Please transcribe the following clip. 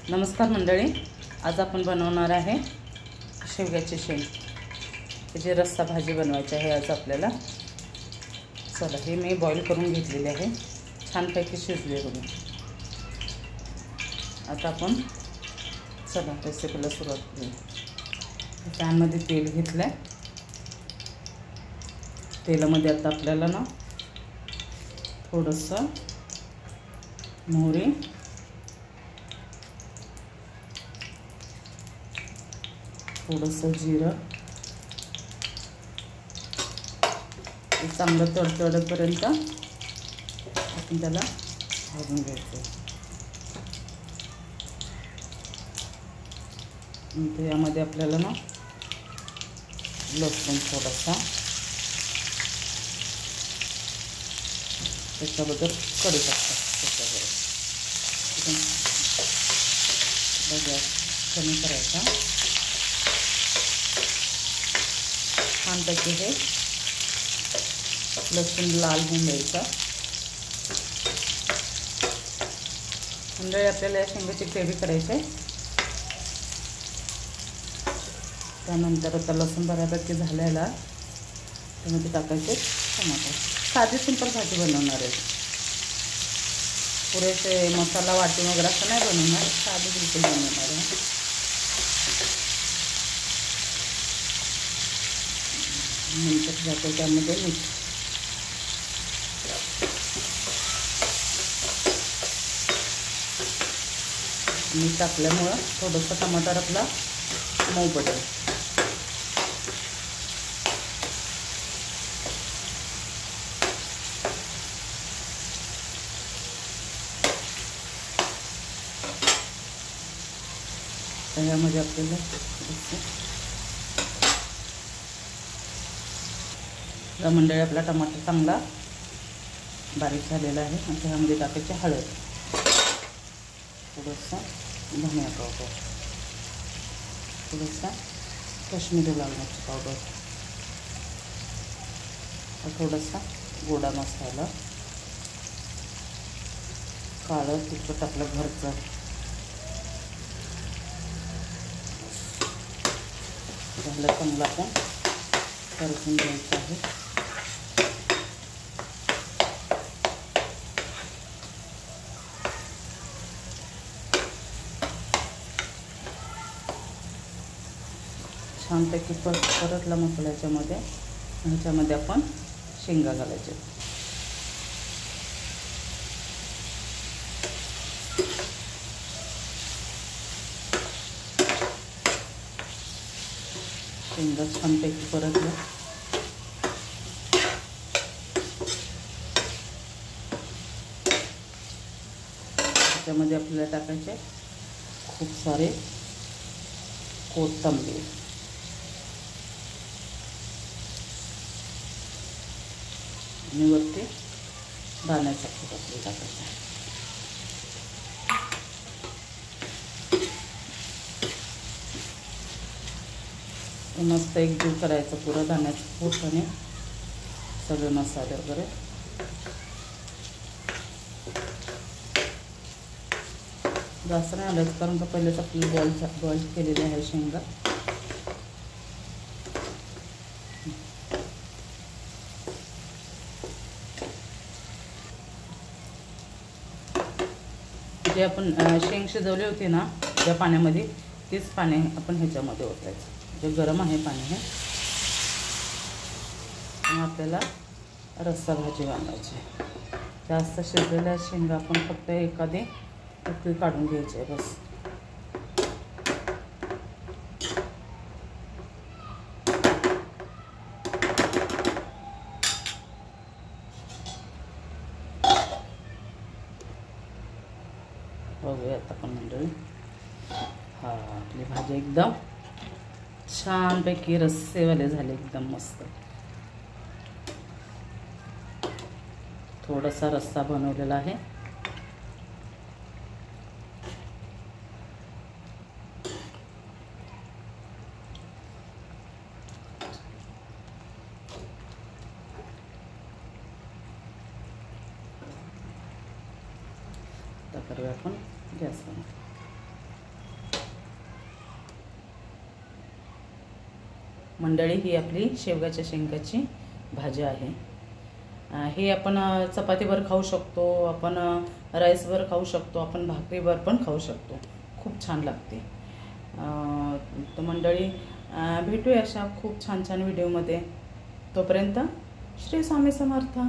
नमस्कार मंडळी, आज आपण बनवणार आहे शेवग्याची शेंग. त्याची रस्सा भाजी बनवायची आहे आज आपल्याला. चला, हे मी बॉईल करून घेतलेले आहे, छानपैकी शिजले बघून. आता आपण चला रेसिपीला सुरुवात करूया. पॅनमध्ये तेल घेतलं आहे. तेलामध्ये आता आपल्याला ना थोडंसं मोहरी, थोडंसं जिरं, चांगलं तडतडेपर्यंत आपण त्याला भाजून घ्यायचं. नंतर यामध्ये आपल्याला ना लसूण थोडासा, त्याच्याबद्दल कढीपत्ता, त्याच्याबरोबर गॅस कमी करायचा. छानपैकी हे लसूण लाल होऊन द्यायचा. मंडळी, आपल्याला या शेंगाची ग्रेव्ही करायची आहे. त्यानंतर आता लसूण बऱ्यापैकी झालेला त्यामध्ये टाकायचे टमाटर. साधी सिंपल भाजी बनवणार आहे, पुरेसे मसाला वाटून वगैरे असं नाही बनवणार, साधी बिलकुल बनवणार आहे. नंतर जातो त्यामध्ये मीठ टाकल्यामुळं थोडंसं टमाटर आपला मऊ पडेल. त्यामध्ये आपल्याला मंडळी आपला टमाटर चांगला बारीक झालेला आहे. आणि त्यामध्ये टाकायची हळद, थोडंसं धनिया पावडर, थोडंसं काश्मीरी लाल मिरची पावडर, थोडासा गोडा मसाला, काळं तिखट आपलं घरचं, चांगलं आपण परतून घ्यायचं आहे. छानपैकी परतला मसाला याच्यामध्ये. ह्याच्यामध्ये आपण शेंगा घालायचे. शेंगा छानपैकी परतलं. त्याच्यामध्ये आपल्याला टाकायचे खूप सारे कोथिंबीर आणि वरती दाण्याचा कूट आपल्याला टाकायचा. मस्त एकजीव करायचं पुरं दाण्याचं कूट आणि सगळे मसाले वगैरे. जास्त नाही आलं कारण का पहिलेच आपल्याला बॉईल केलेले आहे शेंगा. जे आपण शेंग शिजवली होती ना त्या पाण्यामध्ये, तेच पाणी आपण ह्याच्यामध्ये ओतायचं. जे गरम आहे पाणी हे. आपल्याला रस्सा भाजी बनवायची. जास्त शिजलेल्या शेंगा आपण फक्त एखादी उकळी काढून घ्यायची आहे बस. बघूया आता आपण मंडळी. आपली भाजी एकदम छानपैकी रस्सेवाले झाले, एकदम मस्त. थोडासा रस्सा बनवलेला आहे. आता करूया आपण गॅस बंद. मंडळी, ही आपली शेवग्याच्या शेंगाची भाजी आहे. हे आपण चपातीवर खाऊ शकतो, आपण राईसवर खाऊ शकतो, आपण भाकरीवर पण खाऊ शकतो. खूप छान लागते. तर मंडळी, भेटूया अशा खूप छान छान व्हिडिओमध्ये. तोपर्यंत श्री स्वामी समर्थ.